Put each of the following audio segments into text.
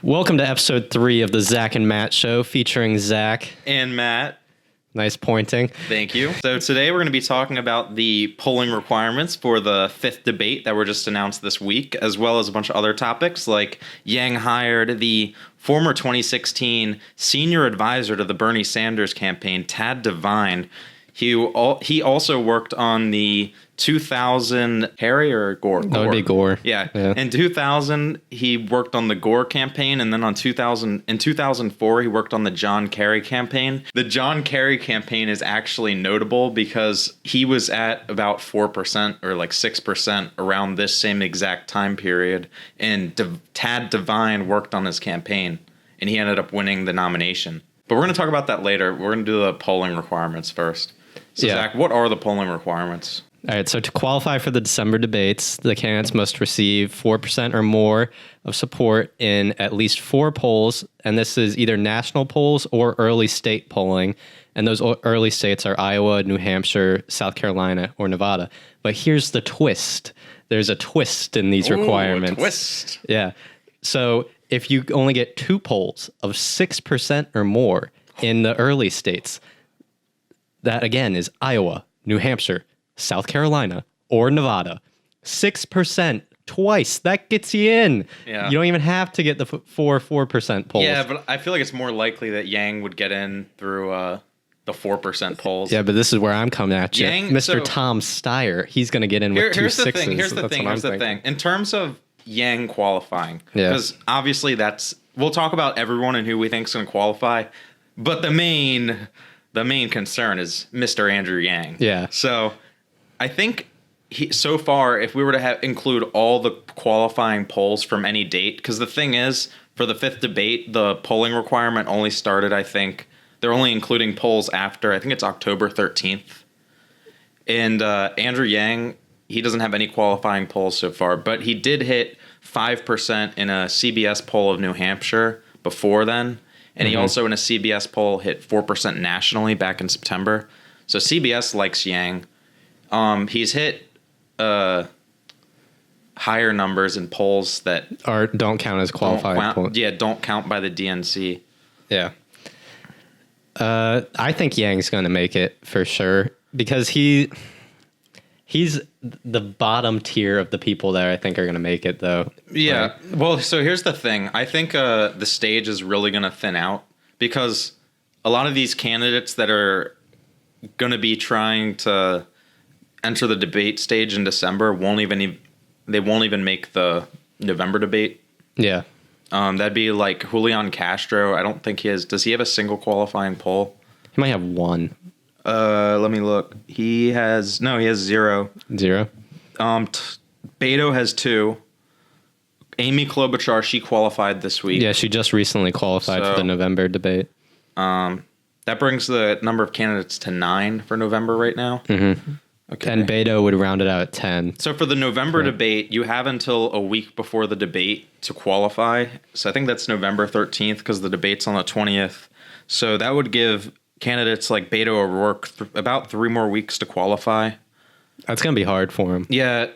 Welcome to episode 3 of the Zach and Matt Show, featuring Zach. And Matt. Nice pointing. Thank you. So today we're going to be talking about the polling requirements for the 5th debate that were just announced this week, as well as a bunch of other topics like Yang hired the former 2016 senior advisor to the Bernie Sanders campaign, Tad Devine. He also worked on the 2000 Harry or Gore? That would be Gore. Yeah. In 2000, he worked on the Gore campaign, and then in 2004, he worked on the John Kerry campaign. The John Kerry campaign is actually notable because he was at about 4% or like 6% around this same exact time period, and Tad Devine worked on his campaign, and he ended up winning the nomination. But we're going to talk about that later. We're going to do the polling requirements first. So, Zach, what are the polling requirements? All right, so to qualify for the December debates, the candidates must receive 4% or more of support in at least 4 polls, and this is either national polls or early state polling, and those early states are Iowa, New Hampshire, South Carolina, or Nevada. But here's the twist. There's a twist in these requirements. Twist. Yeah. So if you only get 2 polls of 6% or more in the early states, that again is Iowa, New Hampshire, South Carolina, or Nevada. 6% twice. That gets you in. Yeah. You don't even have to get the 4% polls. Yeah, but I feel like it's more likely that Yang would get in through the 4% polls. Yeah, but this is where I'm coming at you. Yang, Mr. Tom Steyer, he's going to get in with 2 sixes. Here's the thing. In terms of Yang qualifying, because obviously we'll talk about everyone and who we think is going to qualify, but the main concern is Mr. Andrew Yang. Yeah. So I think so far, if we were to include all the qualifying polls from any date, because the thing is, for the 5th debate, the polling requirement only started, I think, they're only including polls after, I think it's October 13th. And Andrew Yang, he doesn't have any qualifying polls so far, but he did hit 5% in a CBS poll of New Hampshire before then. And he also, in a CBS poll, hit 4% nationally back in September. So CBS likes Yang. He's hit higher numbers in polls that don't count as qualifying polls. Yeah, don't count by the DNC. Yeah. I think Yang's going to make it for sure because he's the bottom tier of the people that I think are going to make it, though. Yeah. Well, so here's the thing. I think the stage is really going to thin out because a lot of these candidates that are going to be trying to enter the debate stage in December won't even make the November debate. Yeah. That'd be like Julian Castro. I don't think he has. Does he have a single qualifying poll? He might have one. Let me look. He has 0. 0. Beto has 2. Amy Klobuchar, she qualified this week. Yeah, she just recently qualified for the November debate. That brings the number of candidates to 9 for November right now. Mm-hmm. Okay. And Beto would round it out at 10. So for the November debate, you have until a week before the debate to qualify. So I think that's November 13th because the debate's on the 20th. So that would give candidates like Beto O'Rourke about 3 more weeks to qualify. That's going to be hard for him. Yeah.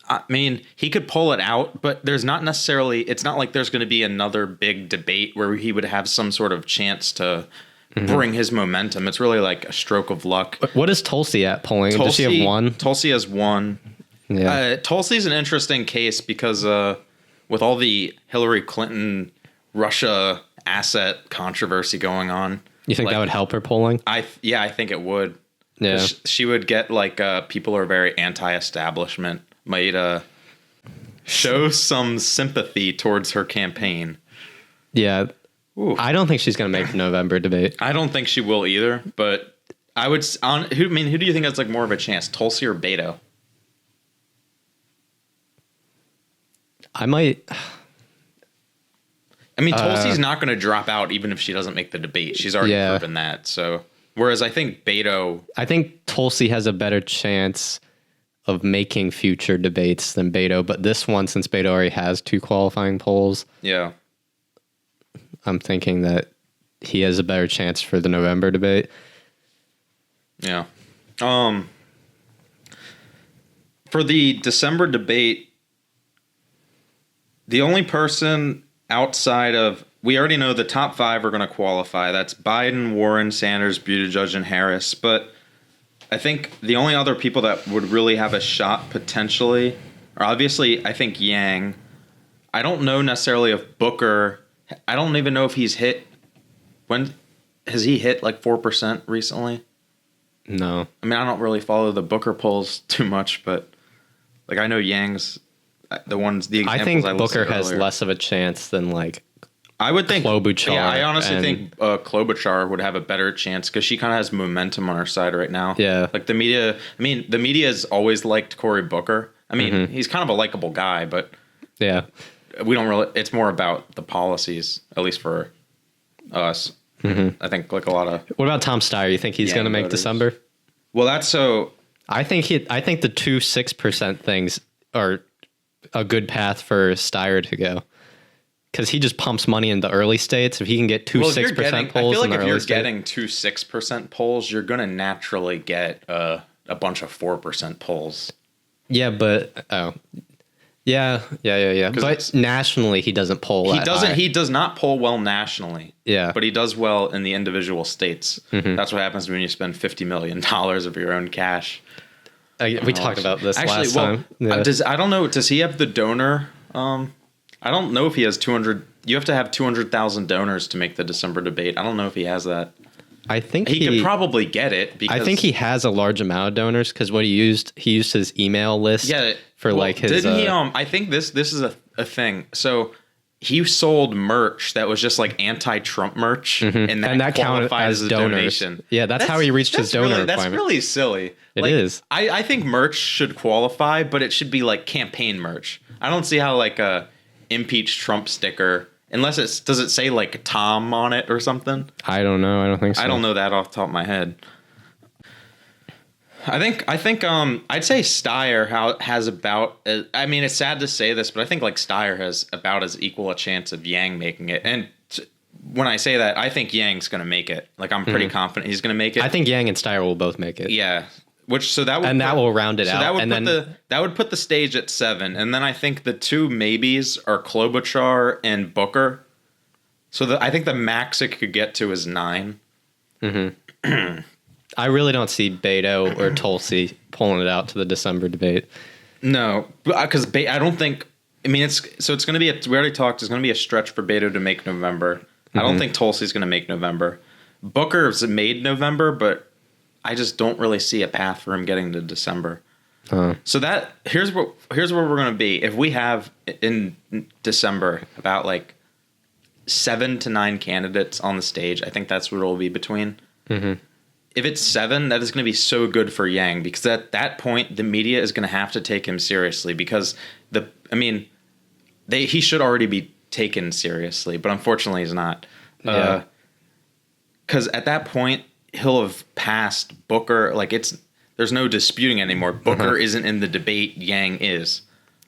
I mean, he could pull it out, but it's not like there's going to be another big debate where he would have some sort of chance to bring his momentum. It's really like a stroke of luck. What is Tulsi at polling? Does she have 1? Tulsi has 1. Yeah. Tulsi's an interesting case because with all the Hillary Clinton Russia asset controversy going on. You think that would help her polling? I think it would. Yeah. She would get people who are very anti-establishment might show some sympathy towards her campaign. Yeah. Ooh. I don't think she's going to make the November debate. I don't think she will either, but I would who do you think has more of a chance, Tulsi or Beto? I might Tulsi's not going to drop out even if she doesn't make the debate. She's already proven that. So, whereas I think Tulsi has a better chance of making future debates than Beto, but this one, since Beto already has 2 qualifying polls, I'm thinking that he has a better chance for the November debate. Yeah. For the December debate, the only person outside of, we already know the top 5 are going to qualify. That's Biden, Warren, Sanders, Buttigieg, and Harris. But I think the only other people that would really have a shot potentially are obviously, I think, Yang. I don't know necessarily if Booker, I don't even know if he's hit, when has he hit like 4% recently? No. I mean, I don't really follow the Booker polls too much, but like I know Yang's the examples I think listed Booker has earlier. less of a chance than like I would think Klobuchar. Yeah, I honestly and- think Klobuchar would have a better chance because she kind of has momentum on her side right now. Yeah. Like the media. I mean, the media has always liked Cory Booker. I mean, he's kind of a likable guy, but Yeah. we don't really. It's more about the policies, at least for us. I think like a lot of. What about Tom Steyer? You think he's Yang going to make voters. December? Well, that's so. I think the 2-6% things are a good path for Steyer to go. Because he just pumps money in the early states. If he can get 2-6% polls I feel in like the if early you're states. getting 2-6% polls, you're going to naturally get a bunch of 4% polls. Yeah, but yeah. But nationally, he doesn't poll. He that doesn't. high. He does not poll well nationally. Yeah. but he does well in the individual states. That's what happens when you spend $50 million of your own cash. We talked about this Actually, last well, time. Yeah. I don't know. Does he have the donor? I don't know if he has 200. You have to have 200,000 donors to make the December debate. I don't know if he has that. I think He could probably get it. Because I think he has a large amount of donors because what he used his email list. Yeah, for well, like his. Didn't he? I think this is a thing. So he sold merch that was just like anti-Trump merch, and that counted qualifies as as a donors. donation. Yeah, that's how he reached his donor That's requirement. really silly. It is. I think merch should qualify, but it should be like campaign merch. I don't see how like a impeach Trump sticker, unless does it say like Tom on it or something? I don't know. I don't think so. I don't know that off the top of my head. I think I'd say Steyer has about. I mean, it's sad to say this, but I think like Steyer has about as equal a chance of Yang making it. And when I say that, I think Yang's going to make it. Like I'm pretty confident he's going to make it. I think Yang and Steyer will both make it. Yeah. That will round it out. That would and that would put the stage at 7, and then I think the 2 maybes are Klobuchar and Booker. So I think the max it could get to is 9. I really don't see Beto or Tulsi pulling it out to the December debate. No, because I don't think. I mean, it's going to be. We already talked. It's going to be a stretch for Beto to make November. I don't think Tulsi's going to make November. Booker's made November, but I just don't really see a path for him getting to December. So here's where we're going to be. If we have in December about like 7 to 9 candidates on the stage, I think that's what it will be between. If it's 7, that is going to be so good for Yang, because at that point the media is going to have to take him seriously, because he should already be taken seriously, but unfortunately he's not. Yeah. Because at that point he'll have passed Booker. Like there's no disputing anymore. Booker isn't in the debate. Yang is.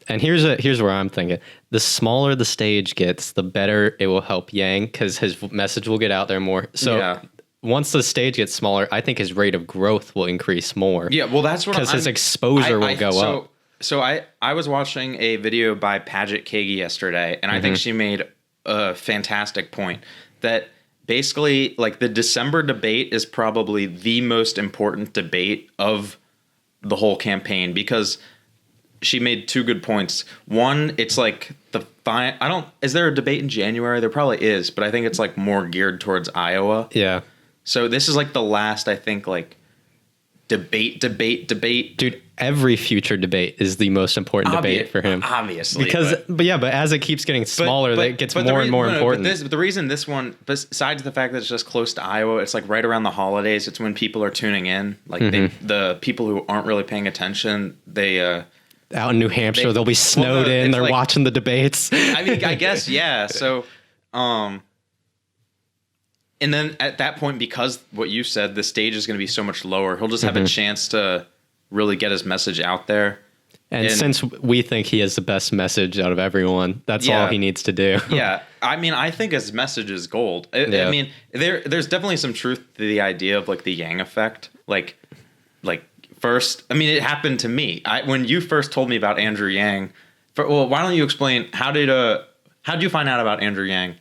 And here's where I'm thinking: the smaller the stage gets, the better it will help Yang, because his message will get out there more. So. Yeah. Once the stage gets smaller, I think his rate of growth will increase more. Yeah, well, that's what because his exposure will go up. So I was watching a video by Paget Kagi yesterday, and I think she made a fantastic point that basically, like, the December debate is probably the most important debate of the whole campaign, because she made 2 good points. One, it's like is there a debate in January? There probably is, but I think it's like more geared towards Iowa. Yeah. So this is like the last, I think, like debate. Dude, every future debate is the most important debate for him. Obviously. But as it keeps getting smaller, it gets more and more important. But the reason this one, besides the fact that it's just close to Iowa, it's like right around the holidays. It's when people are tuning in. Like the people who aren't really paying attention, they out in New Hampshire, they'll be snowed in. They're like, watching the debates. I mean, I guess, yeah. So, and then at that point, because what you said, the stage is going to be so much lower, he'll just have a chance to really get his message out there. And since we think he has the best message out of everyone, that's all he needs to do. Yeah. I mean, I think his message is gold. I mean, there's definitely some truth to the idea of like the Yang effect. Like first, I mean, it happened to me. When you first told me about Andrew Yang, why don't you explain, how did How'd you find out about Andrew Yang?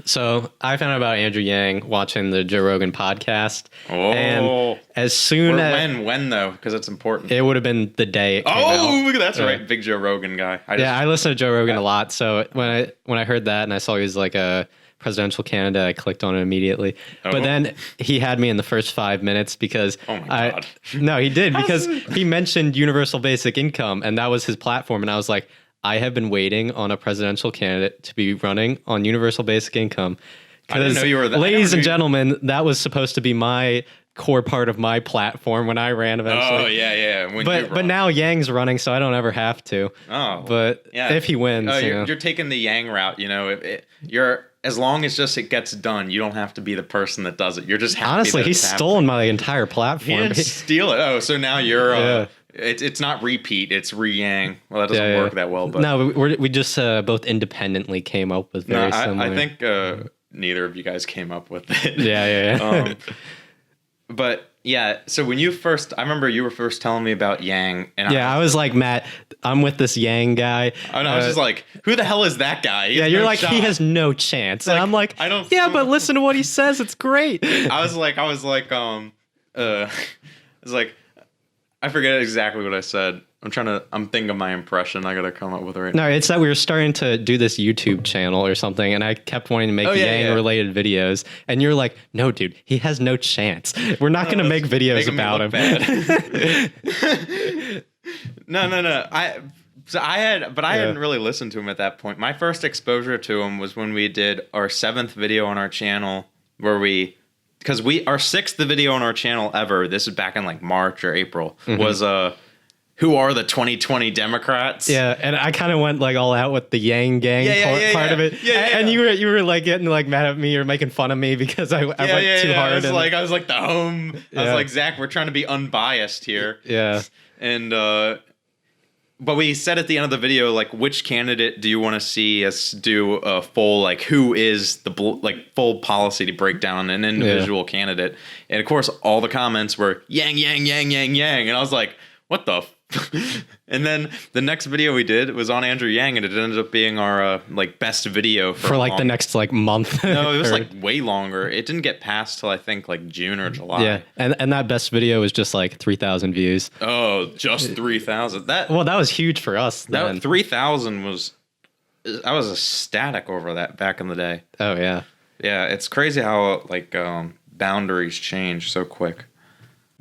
So I found out about Andrew Yang watching the Joe Rogan podcast. Oh, and as soon as when though, because it's important. it would have been the day it came out. That's right, big Joe Rogan guy. I listen to Joe Rogan a lot. So when I heard that and I saw he was like a presidential candidate, I clicked on it immediately. But then he had me in the first 5 minutes because no, he did because he mentioned universal basic income and that was his platform, and I was like, I have been waiting on a presidential candidate to be running on universal basic income. I didn't know you were that. Ladies and gentlemen, that was supposed to be my core part of my platform when I ran eventually. Oh, yeah. But now Yang's running, so I don't ever have to. Oh. But if he wins. You're taking the Yang route, you're as long as just it gets done, you don't have to be the person that does it. You're just happy. Honestly, he's stolen my entire platform. He didn't steal it. Oh, so now you're... It's not repeat, it's re-Yang. Well, that doesn't work that well. But no, we just both independently came up with very similar. I think neither of you guys came up with it. Yeah. But yeah, so when I remember you were first telling me about Yang. And I was like, Matt, I'm with this Yang guy. I was just like, who the hell is that guy? You're like, he has no chance. And I'm like, but listen to what he says. It's great. I was like, I forget exactly what I said. I'm thinking of my impression. I gotta come up with it right now. No, it's that we were starting to do this YouTube channel or something, and I kept wanting to make Yang-related videos. And you're like, no, dude, he has no chance. We're not going to make videos about him. No. I hadn't really listened to him at that point. My first exposure to him was when we did our 7th video on our channel, because our 6th video on our channel ever, this is back in like March or April, was who are the 2020 Democrats? Yeah, and I kind of went like all out with the Yang gang part of it. And you were like getting like mad at me or making fun of me because I went too hard. I was like the home. I was like, Zach, we're trying to be unbiased here. Yeah. And but we said at the end of the video, like, which candidate do you want to see us do a full, like, who is the full policy to break down an individual candidate? And of course, all the comments were Yang, Yang, Yang, Yang, Yang, and I was like, what the? And then the next video we did was on Andrew Yang, and it ended up being our best video for like the next month. No, it was like way longer. It didn't get past till I think like June or July. Yeah, and that best video was just like 3,000 views. Oh, just 3,000. That was huge for us. That 3,000 was. I was ecstatic over that back in the day. Oh yeah, yeah. It's crazy how boundaries change so quick.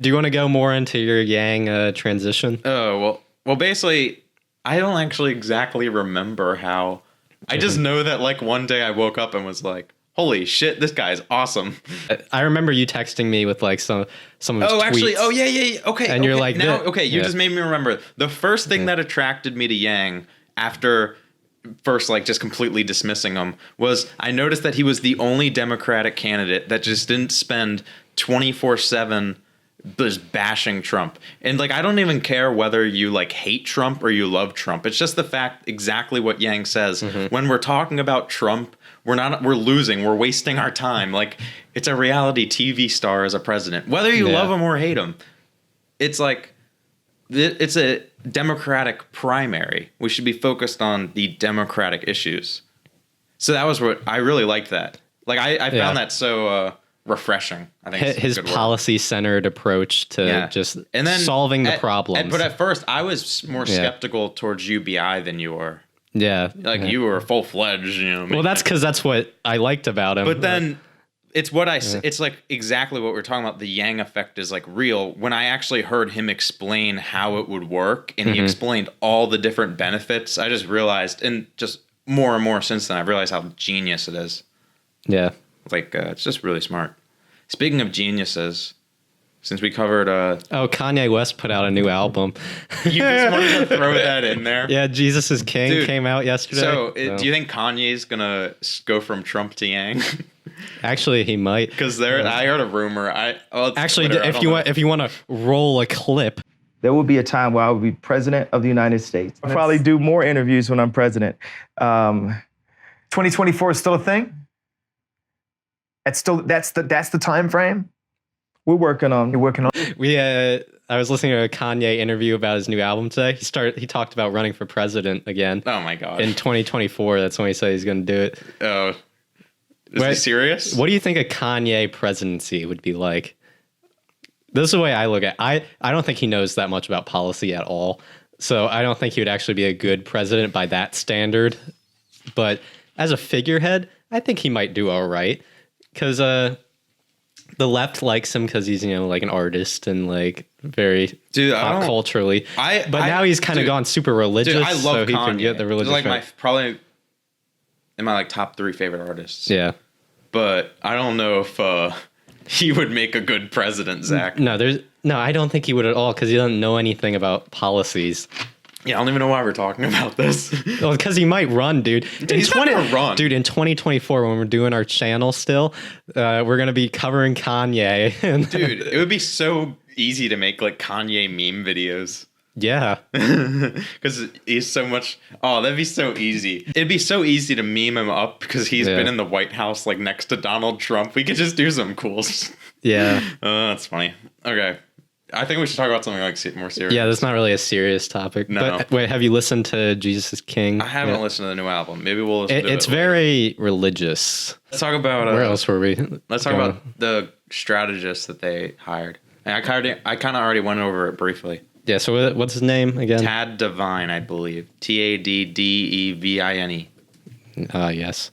Do you want to go more into your Yang transition? Oh, well, basically, I don't actually exactly remember how. I just know that like one day I woke up and was like, holy shit, this guy's awesome. I remember you texting me with like some of his tweets. Yeah. Okay. And you're like, now, you just made me remember. The first thing that attracted me to Yang after first like just completely dismissing him was I noticed that he was the only Democratic candidate that just didn't spend 24/7 just bashing Trump. And like, I don't even care whether you like hate Trump or you love Trump. It's just the fact exactly what Yang says. When we're talking about Trump, we're losing, we're wasting our time. Like, it's a reality TV star as a president, whether you love him or hate him. It's like, it's a Democratic primary. We should be focused on the Democratic issues. So that was what I really liked that. Like, I found that so, refreshing. I think his policy-centered approach to just solving the problems. But at first, I was more skeptical towards UBI than you were. Yeah, you were full-fledged. Well, that's because that's what I liked about him. But then it's it's like exactly what we're talking about. The Yang effect is like real. When I actually heard him explain how it would work, and he explained all the different benefits, I just realized, and just more and more since then, I've realized how genius it is. Yeah. It's just really smart. Speaking of geniuses, since we covered... Kanye West put out a new album. You just wanted to throw that in there? Yeah, Jesus is King came out yesterday. So, do you think Kanye's going to go from Trump to Yang? Actually, he might. Because I heard a rumor. If you want to roll a clip... There will be a time where I will be president of the United States. I'll probably do more interviews when I'm president. 2024 is still a thing? That's the time frame. We're working on. You're working on. We I was listening to a Kanye interview about his new album today. He talked about running for president again. Oh my god. In 2024, that's when he said he's going to do it. Oh. Is he serious? What do you think a Kanye presidency would be like? This is the way I look at it. I don't think he knows that much about policy at all. So I don't think he would actually be a good president by that standard. But as a figurehead, I think he might do all right. Because the left likes him because he's, like an artist and like very pop culturally. But now he's kind of gone super religious. Dude, I love so Kanye. He can get the religious. Like probably in my like top 3 favorite artists. Yeah. But I don't know if he would make a good president, Zach. No, I don't think he would at all because he doesn't know anything about policies. Yeah, I don't even know why we're talking about this. Well, because he might run, dude. He's not gonna run. Dude, in 2024, when we're doing our channel still, we're going to be covering Kanye. Dude, it would be so easy to make like Kanye meme videos. Yeah. Because he's so much. Oh, that'd be so easy. It'd be so easy to meme him up because he's been in the White House like next to Donald Trump. We could just do some cool. Yeah. That's funny. Okay. I think we should talk about something like more serious. Yeah, that's not really a serious topic. No. But wait, have you listened to Jesus is King? I haven't listened to the new album. Maybe we'll listen to it. It's very religious. Let's talk about... where else were we? Let's talk about the strategist that they hired. And I kind of already went over it briefly. Yeah, so what's his name again? Tad Devine, I believe. Taddevine. Yes.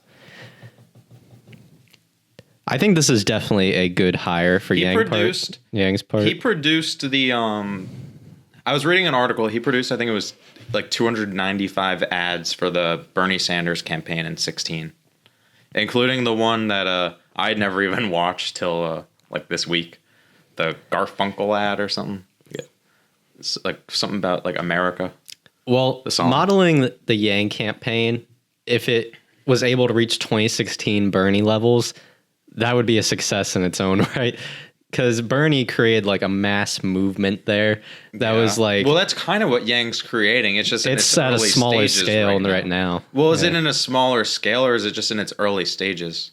I think this is definitely a good hire for Yang's part. He produced the I was reading an article. He produced, I think it was like 295 ads for the Bernie Sanders campaign in 2016, including the one that I'd never even watched till like this week, the Garfunkel ad or something. Yeah, it's like something about like America. Well, modeling the Yang campaign, if it was able to reach 2016 Bernie levels, that would be a success in its own right. Because Bernie created like a mass movement there that was like... Well, that's kind of what Yang's creating. It's just it's at a smaller scale right now. Well, is it in a smaller scale or is it just in its early stages?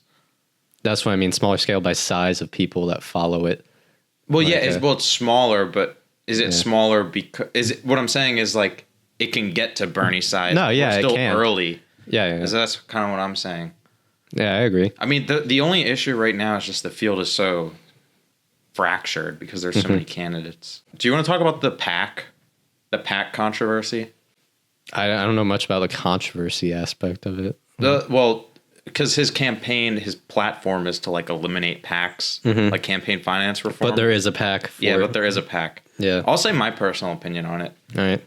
That's what I mean. Smaller scale by size of people that follow it. Well, like, it's smaller, but is it smaller because... What I'm saying is like it can get to Bernie size. No, yeah, it's still it can. Early. Yeah. So that's kind of what I'm saying. Yeah, I agree. I mean, the only issue right now is just the field is so fractured because there's so many candidates. Do you want to talk about the PAC controversy? I don't know much about the controversy aspect of it. Well, because his platform is to like eliminate PACs, like campaign finance reform. But there is a PAC. But there is a PAC. Yeah. I'll say my personal opinion on it. All right.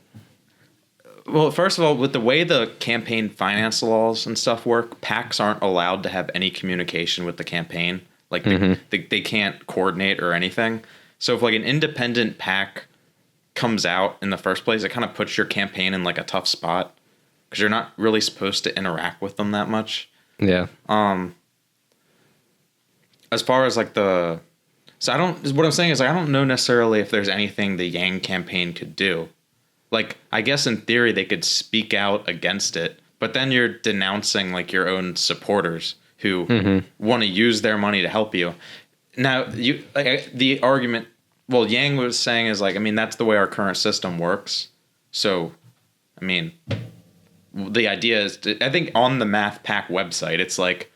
Well, first of all, with the way the campaign finance laws and stuff work, PACs aren't allowed to have any communication with the campaign. Like they can't coordinate or anything. So if like an independent PAC comes out in the first place, it kind of puts your campaign in like a tough spot because you're not really supposed to interact with them that much. Yeah. As far as like what I'm saying is I don't know necessarily if there's anything the Yang campaign could do. Like, I guess in theory they could speak out against it, but then you're denouncing like your own supporters who want to use their money to help you. Now, the argument, well, Yang was saying is like, I mean, that's the way our current system works. So, I mean, the idea is, I think on the Math PAC website, it's like,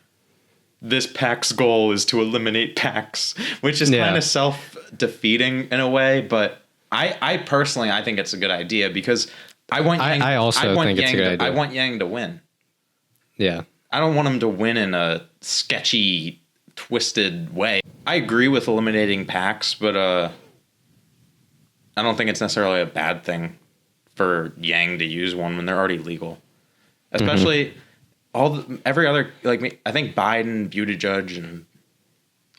this PAC's goal is to eliminate PACs, which is kind of self-defeating in a way, but I personally, I think it's a good idea because I want Yang, I also think it's a good idea. I want Yang to win. Yeah. I don't want him to win in a sketchy, twisted way. I agree with eliminating PACs, but I don't think it's necessarily a bad thing for Yang to use one when they're already legal. Especially every other, like, I think Biden, Buttigieg, and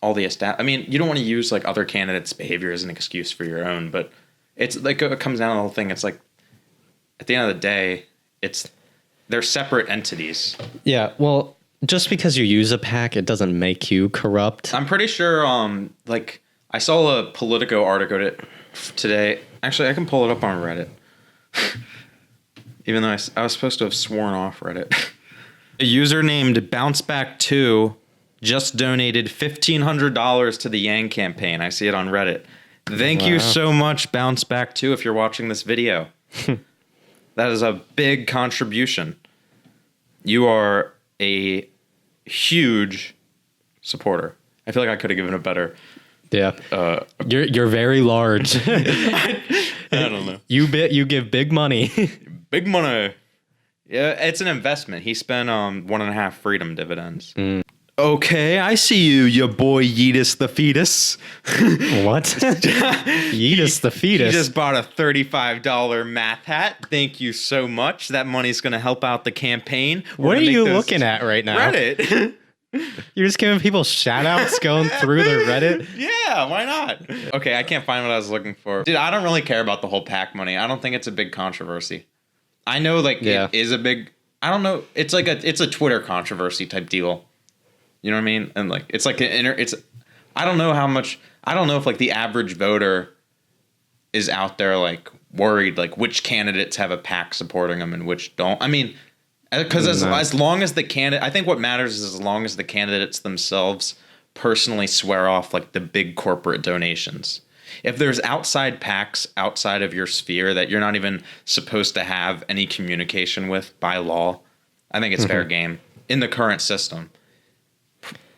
all the I mean, you don't want to use like other candidates' behavior as an excuse for your own, but it's like it comes down to the whole thing. It's like at the end of the day, they're separate entities. Yeah, well, just because you use a PAC, it doesn't make you corrupt. I'm pretty sure. Like I saw a Politico article today. Actually, I can pull it up on Reddit. Even though I was supposed to have sworn off Reddit. A user named Bounceback2 just donated $1,500 to the Yang campaign. I see it on Reddit. Thank you so much, Bounce Back 2, if you're watching this video. That is a big contribution. You are a huge supporter. I feel like I could have given a better... Yeah. You're very large. I don't know. You give big money. Big money. Yeah, it's an investment. He spent 1.5 freedom dividends. Okay, I see you, your boy Yeetus the fetus. What? Yeetus the fetus? He just bought a $35 math hat. Thank you so much. That money's going to help out the campaign. What are you looking at right now? Reddit. You're just giving people shout outs going through their Reddit? Yeah, why not? Okay, I can't find what I was looking for. Dude, I don't really care about the whole PAC money. I don't think it's a big controversy. I know it is a big, I don't know. It's like it's a Twitter controversy type deal. You know what I mean? And like, it's like I don't know how much, I don't know if like the average voter is out there like worried, like which candidates have a PAC supporting them and which don't. I mean, because as long as the candidate, I think what matters is as long as the candidates themselves personally swear off like the big corporate donations. If there's outside PACs outside of your sphere that you're not even supposed to have any communication with by law, I think it's fair game in the current system.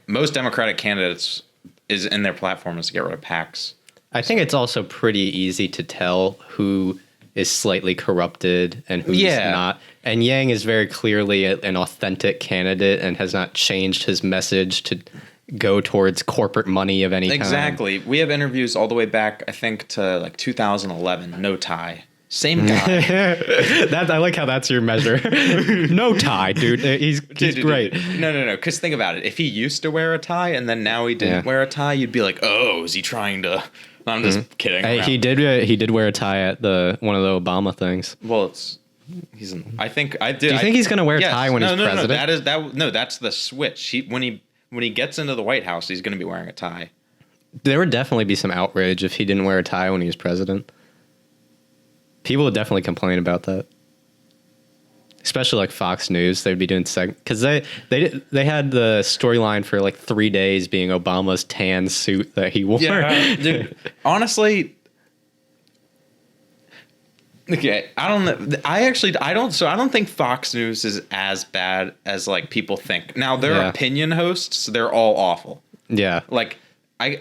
Most Democratic candidates is in their platform is to get rid of PACs. I think it's also pretty easy to tell who is slightly corrupted and who's not. And Yang is very clearly an authentic candidate and has not changed his message to go towards corporate money of any kind. Exactly. We have interviews all the way back, I think, to like 2011. No tie. Same guy. I like how that's your measure. No tie, dude. He's great. No. Because think about it. If he used to wear a tie and then now he didn't wear a tie, you'd be like, oh, is he trying to... No, I'm just kidding. He did wear a tie at one of the Obama things. Well, I think I did. Do you think he's going to wear a tie when he's president? That's the switch. When he gets into the White House, he's going to be wearing a tie. There would definitely be some outrage if he didn't wear a tie when he was president. People would definitely complain about that. Especially like Fox News, they'd be doing because they had the storyline for like 3 days being Obama's tan suit that he wore. Yeah, dude. Honestly, okay, I don't know. I don't think Fox News is as bad as like people think. Now their opinion hosts, they're all awful. Yeah, like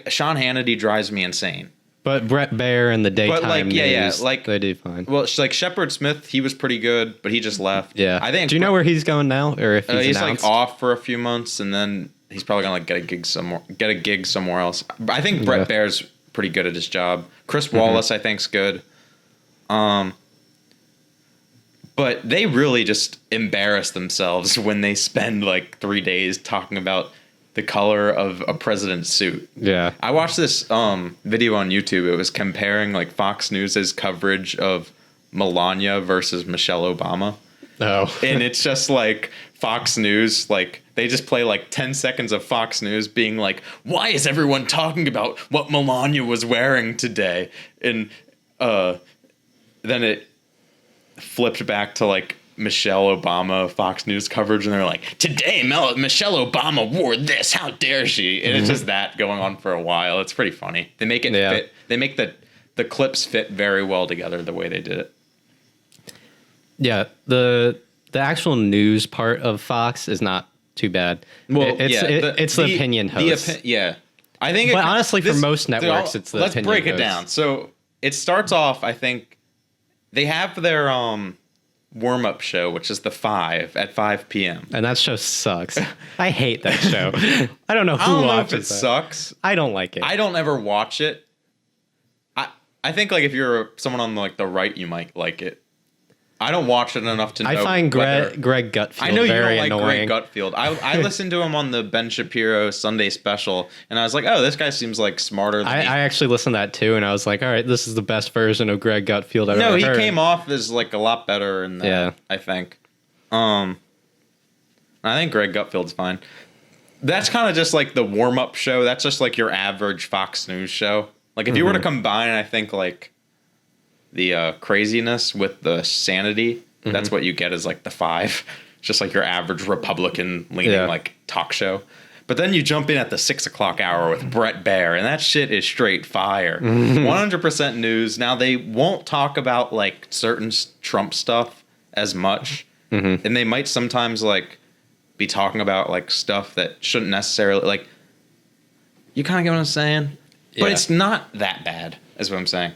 Sean Hannity drives me insane. But Brett Baer and the daytime news, like they do fine. Well, like Shepard Smith, he was pretty good, but he just left. Yeah, I think. Do you know where he's going now, or if he's like off for a few months, and then he's probably gonna like get a gig somewhere else. I think Brett Baer's pretty good at his job. Chris Wallace, I think's good. But they really just embarrass themselves when they spend like 3 days talking about the color of a president's suit. Yeah. I watched this video on YouTube. It was comparing like Fox News's coverage of Melania versus Michelle Obama. Oh. And it's just like Fox News, like they just play like 10 seconds of Fox News being like, why is everyone talking about what Melania was wearing today? And then it flipped back to like Michelle Obama Fox News coverage, and they're like, today Michelle Obama wore this, how dare she? And it's just that going on for a while. It's pretty funny. They make it fit. They make the clips fit very well together the way they did it. Yeah, the actual news part of Fox is not too bad. Well, it's the opinion hosts. I think but honestly for most networks it's the opinion let's break hosts. It down. So it starts off, I think they have their warm-up show, which is the 5 at 5 p.m. And that show sucks. I hate that show. I don't know who I don't know watches if it sucks. I don't like it. I don't ever watch it. I think like if you're someone on like the right, you might like it. I don't watch it enough to know. I find Greg Gutfeld I know you very don't like annoying. Greg Gutfeld. I listened to him on the Ben Shapiro Sunday special, and I was like, oh, this guy seems like smarter than me. I actually listened to that too, and I was like, all right, this is the best version of Greg Gutfeld I've ever heard. No, he came off as like a lot better in that, yeah. I think. I think Greg Gutfeld's fine. That's kind of just like the warm-up show. That's just like your average Fox News show. Like if you were to combine, I think like the craziness with the sanity, that's what you get is like the 5. It's just like your average Republican leaning like talk show. But then you jump in at the 6 o'clock hour with Brett Baer, and that shit is straight fire. 100% news. Now, they won't talk about, like, certain Trump stuff as much. And they might sometimes, like, be talking about, like, stuff that shouldn't necessarily, like, you kind of get what I'm saying? Yeah. But it's not that bad, is what I'm saying.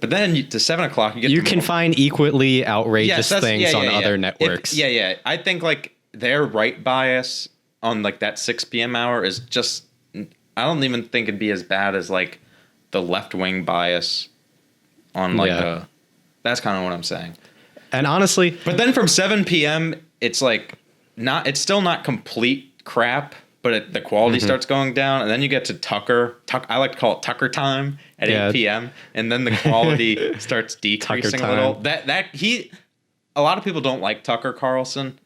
But then to 7 o'clock, you can find equally outrageous things on other networks. I think, like, their right bias on, like, that 6 p.m. hour is just, I don't even think it'd be as bad as, like, the left-wing bias on, like, that's kind of what I'm saying. And honestly... But then from 7 p.m., it's, like, it's still not complete crap, but the quality starts going down, and then you get to Tucker. I like to call it Tucker time at 8 p.m., and then the quality starts decreasing a little. A lot of people don't like Tucker Carlson.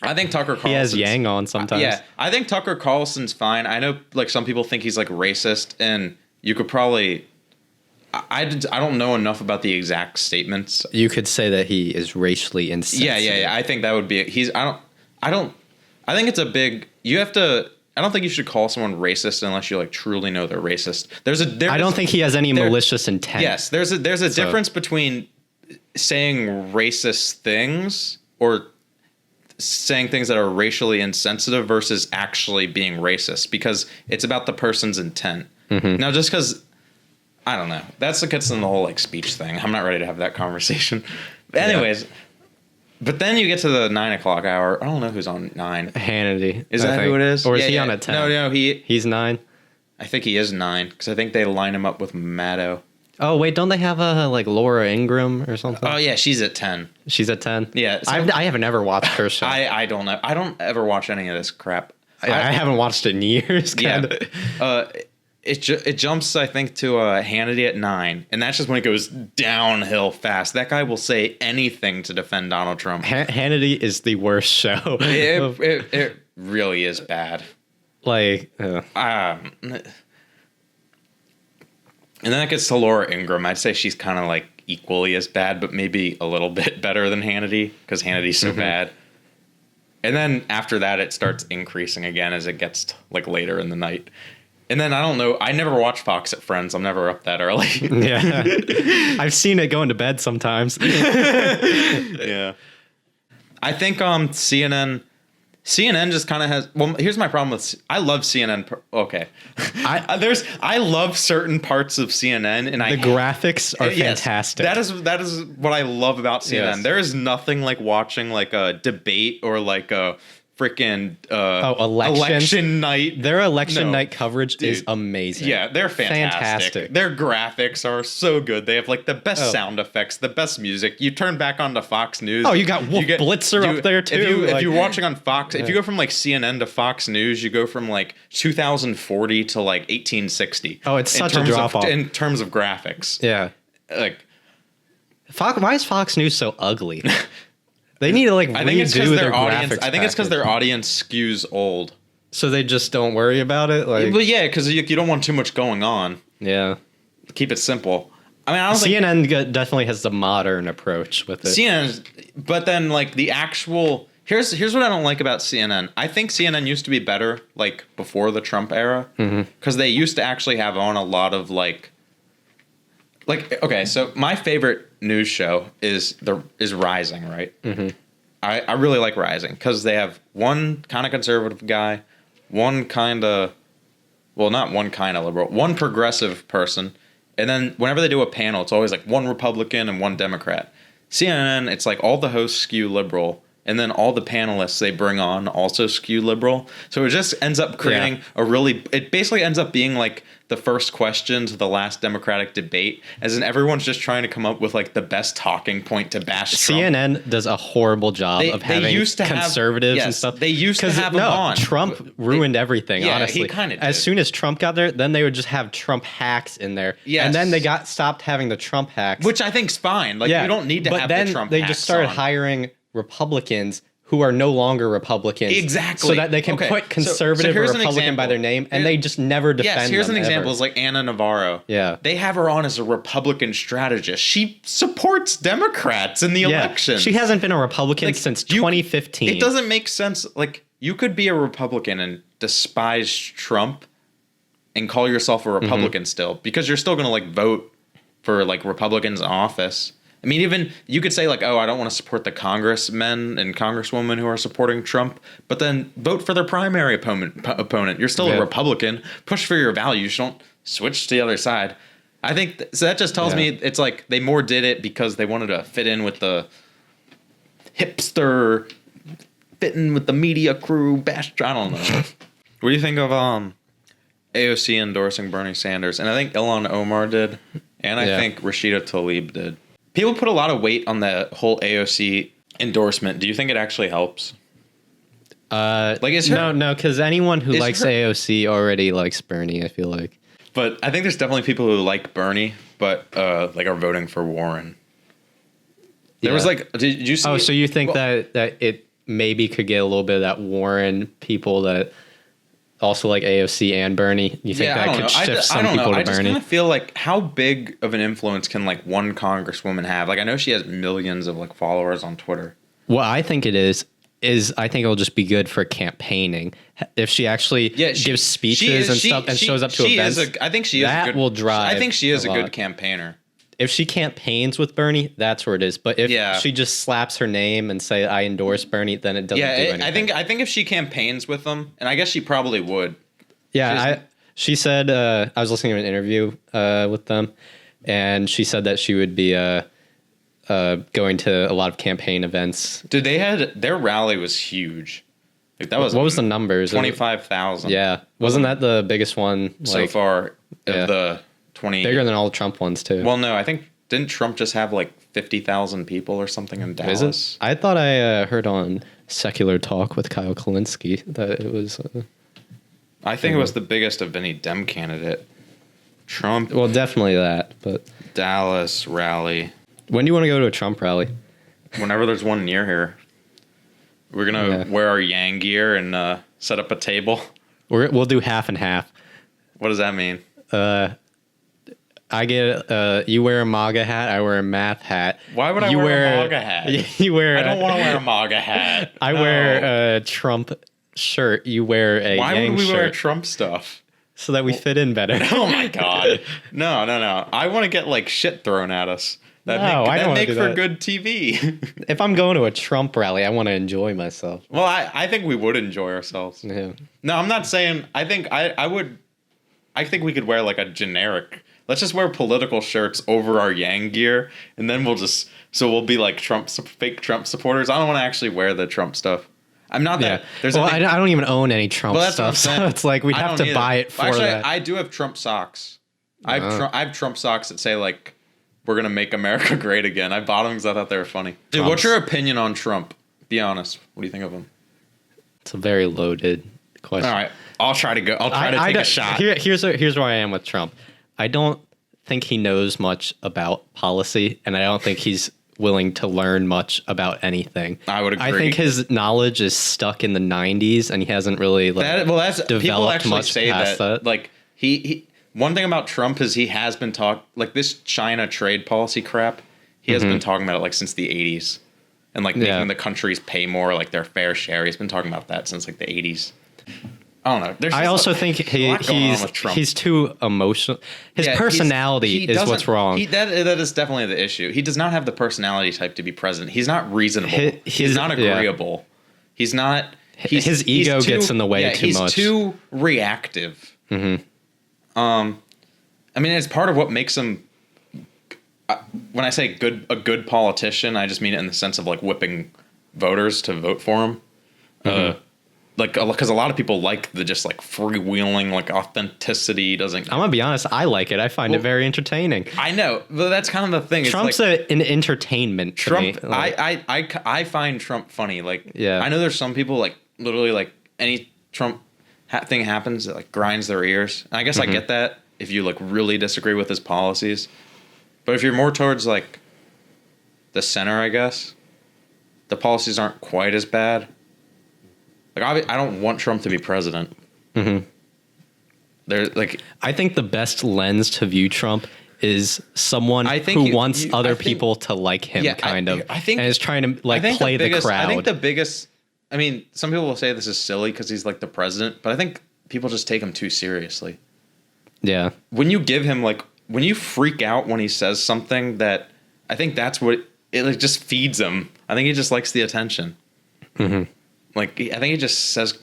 I think Tucker Carlson. He has Yang on sometimes. Yeah, I think Tucker Carlson's fine. I know, like, some people think he's, like, racist, and you could probably. I don't know enough about the exact statements. You could say that he is racially insensitive. Yeah. I think that would be. I think it's a big. You have to. I don't think you should call someone racist unless you, like, truly know they're racist. I don't think he has any malicious intent. Yes, there's a difference between saying racist things or saying things that are racially insensitive versus actually being racist, because it's about the person's intent. Now, just because, I don't know, that's what gets in the whole, like, speech thing. I'm not ready to have that conversation. Anyways, but then you get to the 9 o'clock hour. I don't know who's on 9. Hannity. Is that who it is? Or is he on a 10? No, he's 9. I think he is 9, because I think they line him up with Maddow. Oh, wait, don't they have like Laura Ingraham or something? Oh, yeah, she's at 10. She's at 10? Yeah. So I haven't ever watched her show. I don't know. I don't ever watch any of this crap. I haven't watched it in years. It jumps, I think, to Hannity at 9, and that's just when it goes downhill fast. That guy will say anything to defend Donald Trump. Hannity is the worst show. It really is bad. Like, and then it gets to Laura Ingraham. I'd say she's kind of, like, equally as bad, but maybe a little bit better than Hannity, because Hannity's so bad. And then after that, it starts increasing again as it gets like later in the night. And then I don't know. I never watch Fox at Friends. I'm never up that early. Yeah, I've seen it going to bed sometimes. Yeah, I think CNN just kind of has. Well, here's my problem with. I love CNN. Okay, I love certain parts of CNN, and the graphics are fantastic. That is what I love about CNN. Yes. There is nothing like watching like a debate or like a freaking election night. Their election night coverage is amazing. Yeah, they're fantastic. Their graphics are so good. They have like the best sound effects, the best music. You turn back onto Fox News. Oh, you got Wolf Blitzer up there too. If you're watching on Fox, if you go from like CNN to Fox News, you go from like 2040 to like 1860. Oh, it's such a drop off in terms of graphics. Yeah, like why is Fox News so ugly? They need to like redo their audience. I think it's because their audience skews old, so they just don't worry about it. Like, but yeah, because you don't want too much going on. Yeah, keep it simple. I mean, CNN definitely has the modern approach with it. CNN, but then like the actual here's what I don't like about CNN. I think CNN used to be better like before the Trump era because they used to actually have on a lot of like okay. So my favorite news show is Rising, right? I really like Rising because they have one kind of conservative guy, one kind of not one kind of liberal, one progressive person, and then whenever they do a panel, it's always like one Republican and one Democrat. CNN, it's like all the hosts skew liberal, and then all the panelists they bring on also skew liberal. So it just ends up creating it basically ends up being like the first question to the last Democratic debate, as in everyone's just trying to come up with like the best talking point to bash Trump. CNN does a horrible job of having conservatives and stuff. They used to have them on. Trump ruined everything, honestly. He kind of did. As soon as Trump got there, then they would just have Trump hacks in there. Yes. And then they stopped having the Trump hacks. Which I think's fine. Like, you don't need to have the Trump hacks. But then they just started hiring Republicans who are no longer Republicans. Exactly. So that they can put conservative or Republican by their name, and they just never defend them. Yes, here's an example. Ever. Is like Anna Navarro. Yeah. They have her on as a Republican strategist. She supports Democrats in the election. She hasn't been a Republican since 2015. It doesn't make sense. Like, you could be a Republican and despise Trump and call yourself a Republican still, because you're still going to like vote for like Republicans in office. I mean, even you could say like, oh, I don't want to support the congressmen and congresswomen who are supporting Trump, but then vote for their primary opponent. You're still a Republican. Push for your values. Don't switch to the other side. I think so. That just tells me it's like they more did it because they wanted to fit in with the hipster, fit in with the media crew. Bash. I don't know. What do you think of AOC endorsing Bernie Sanders? And I think Ilhan Omar did, and I think Rashida Tlaib did. People put a lot of weight on the whole AOC endorsement. Do you think it actually helps? No, because anyone who likes AOC already likes Bernie, I feel like. But I think there's definitely people who like Bernie, but like are voting for Warren. There was like, did you see? Oh, so you think that it maybe could get a little bit of that Warren people that also like AOC and Bernie? You think that could shift some people to Bernie? I just kind of feel like, how big of an influence can like one congresswoman have? Like, I know she has millions of like followers on Twitter. What I think it is I think it'll just be good for campaigning. If she actually gives speeches and stuff and shows up to events, I think she is that will drive. I think she is a good campaigner. If she campaigns with Bernie, that's where it is. But if she just slaps her name and say I endorse Bernie, then it doesn't do anything. I think if she campaigns with them, and I guess she probably would. Yeah, she said I was listening to an interview with them, and she said that she would be going to a lot of campaign events. Dude, their rally was huge. Like that was what was the numbers? 25,000. Yeah, wasn't that the biggest one so far of the 20? Bigger than all the Trump ones too. Well, no, I think didn't Trump just have like 50,000 people or something in Dallas? Is it? I thought I heard on Secular Talk with Kyle Kalinske that it was. I think it was the biggest of any Dem candidate. Trump. Well, definitely that, but Dallas rally. When do you want to go to a Trump rally? Whenever there's one near here. We're going to wear our Yang gear and set up a table. We'll do half and half. What does that mean? I get you wear a MAGA hat, I wear a math hat. Why would I wear a MAGA hat? You wear. I don't want to wear a MAGA hat. I wear a Trump shirt. You wear a Why Yang would we shirt. wear Trump stuff? So that we fit in better. Oh my god! No! I want to get like shit thrown at us. That make for good TV. If I'm going to a Trump rally, I want to enjoy myself. Well, I think we would enjoy ourselves. Yeah. No, I'm not saying. I think I would. I think we could wear like a generic. Let's just wear political shirts over our Yang gear, and then we'll be like fake Trump supporters. I don't want to actually wear the Trump stuff. I'm not that. Yeah. I don't even own any Trump stuff, so it's like we'd have to buy it for that. I do have Trump socks. I have Trump socks that say like, "We're gonna make America great again." I bought them because I thought they were funny. Dude, what's your opinion on Trump? Be honest. What do you think of him? It's a very loaded question. All right, I'll try to take a shot. Here's where I am with Trump. I don't think he knows much about policy, and I don't think he's willing to learn much about anything. I would agree. I think his knowledge is stuck in the 90s, and he hasn't really developed people actually much say past that. Like he one thing about Trump is he has been like this China trade policy crap. He has been talking about it like since the 80s, and like making the countries pay more like their fair share. He's been talking about that since like the 80s. I don't know. I also think he's too emotional. His personality is what's wrong. That is definitely the issue. He does not have the personality type to be president. He's not reasonable. He's not agreeable. Yeah. He's not. His ego gets in the way too much. He's too reactive. Mm-hmm. I mean, it's part of what makes him. When I say a good politician, I just mean it in the sense of like whipping voters to vote for him. Mm-hmm. Like, because a lot of people like the just like freewheeling, like authenticity I'm gonna be honest, I like it. I find it very entertaining. I know, but that's kind of the thing. Trump's an entertainment. Trump, to me. I find Trump funny. Like, yeah. I know there's some people like literally like any Trump thing happens that like grinds their ears. And I guess I get that if you like really disagree with his policies, but if you're more towards like the center, I guess the policies aren't quite as bad. Like, I don't want Trump to be president. Mm-hmm. I think the best lens to view Trump is someone who wants other people to like him, kind of. I think, and is trying to play the crowd. I think the biggest I mean, some people will say this is silly because he's like the president, but I think people just take him too seriously. Yeah. When you give him when you freak out when he says something, that I think that's what it like just feeds him. I think he just likes the attention. Mm-hmm. I think he just says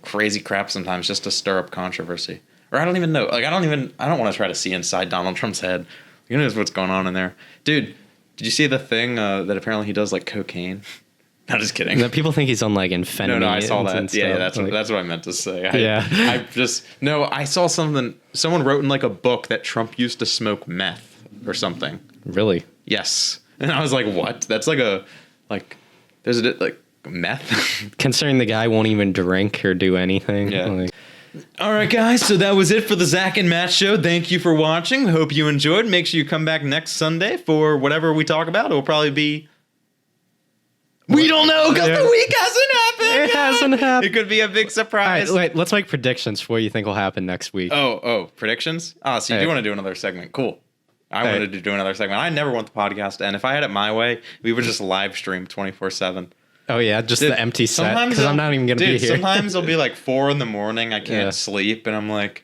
crazy crap sometimes just to stir up controversy. Or I don't even know. I don't want to try to see inside Donald Trump's head. Who knows what's going on in there, dude? Did you see the thing that apparently he does cocaine? I'm just kidding. That people think he's on amphetamine. No, I saw that. And Yeah, stuff. that's what I meant to say. I saw something. Someone wrote in a book that Trump used to smoke meth or something. Really? Yes, and I was like, what? That's there's meth. Considering the guy won't even drink or do anything. Yeah. All right, guys. So that was it for the Zach and Matt show. Thank you for watching. Hope you enjoyed. Make sure you come back next Sunday for whatever we talk about. It will probably be. We don't know because the week hasn't happened. It hasn't happened. It could be a big surprise. All right, wait, let's make predictions for what you think will happen next week. Oh, predictions? Oh, so you do want to do another segment. Cool. I wanted to do another segment. I never want the podcast to end. If I had it my way, we would just live stream 24/7. Oh, yeah, just the empty set, because I'm not even going to be here. Sometimes it'll be 4 a.m. I can't sleep, and I'm like,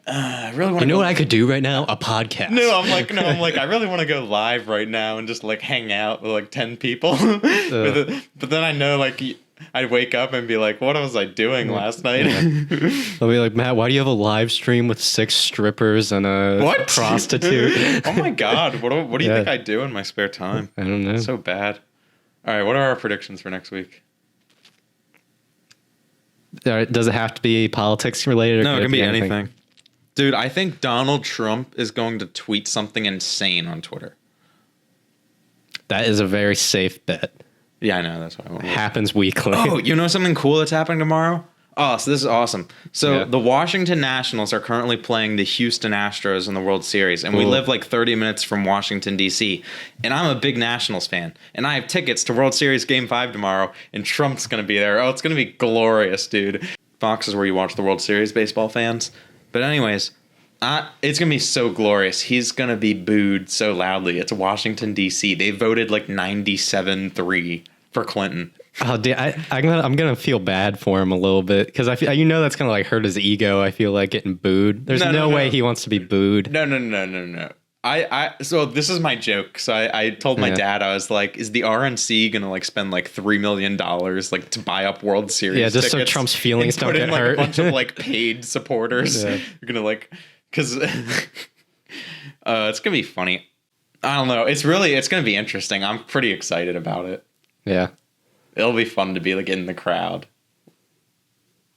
I really want to. You know what I could do right now? A podcast. I'm like, I really want to go live right now and just hang out with 10 people. But then I know I'd wake up and be like, what was I doing last night? I'll be like, Matt, why do you have a live stream with 6 strippers and a prostitute? Oh my God. What do you think I do in my spare time? I don't know. So bad. All right. What are our predictions for next week? All right, does it have to be politics related? Or No, it can be anything. Dude, I think Donald Trump is going to tweet something insane on Twitter. That is a very safe bet. Yeah, I know. That's what I want. Happens weekly. Oh, you know something cool that's happening tomorrow? Oh, so this is awesome. So the Washington Nationals are currently playing the Houston Astros in the World Series. And we live 30 minutes from Washington, D.C. And I'm a big Nationals fan. And I have tickets to World Series Game 5 tomorrow. And Trump's going to be there. Oh, it's going to be glorious, dude. Fox is where you watch the World Series, baseball fans. But anyways, it's going to be so glorious. He's going to be booed so loudly. It's Washington, D.C. They voted 97-3 for Clinton. Oh, dude, I'm gonna feel bad for him a little bit because I feel that's gonna hurt his ego. I feel like getting booed. There's no way he wants to be booed. No. So this is my joke. So I told my dad, I was like, is the RNC gonna spend $3 million to buy up World Series? Yeah, just tickets so Trump's feelings don't get hurt. A bunch of paid supporters. Yeah. You're gonna because it's gonna be funny. I don't know. It's gonna be interesting. I'm pretty excited about it. Yeah. It'll be fun to be in the crowd.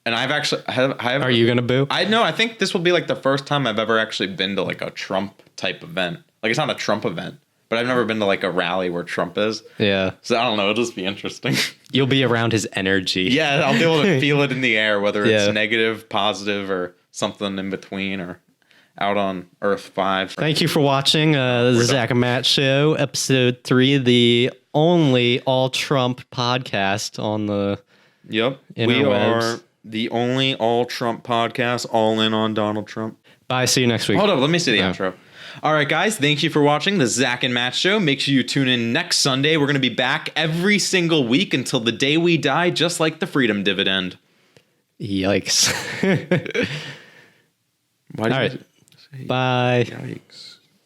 And I've actually Are you gonna boo? I think this will be the first time I've ever actually been to a Trump type event. It's not a Trump event, but I've never been to a rally where Trump is. Yeah. So I don't know, it'll just be interesting. You'll be around his energy. Yeah, I'll be able to feel it in the air, whether it's negative, positive, or something in between, or out on Earth 5. Thank you for watching the Zach and Matt Show, episode 3, the only all Trump podcast on the interwebs. We are the only all Trump podcast, all in on Donald Trump. Bye. See you next week. Hold up. Let me see the outro. All right, guys. Thank you for watching the Zach and Matt Show. Make sure you tune in next Sunday. We're going to be back every single week until the day we die, just like the freedom dividend. Yikes. All right. Bye. Yikes.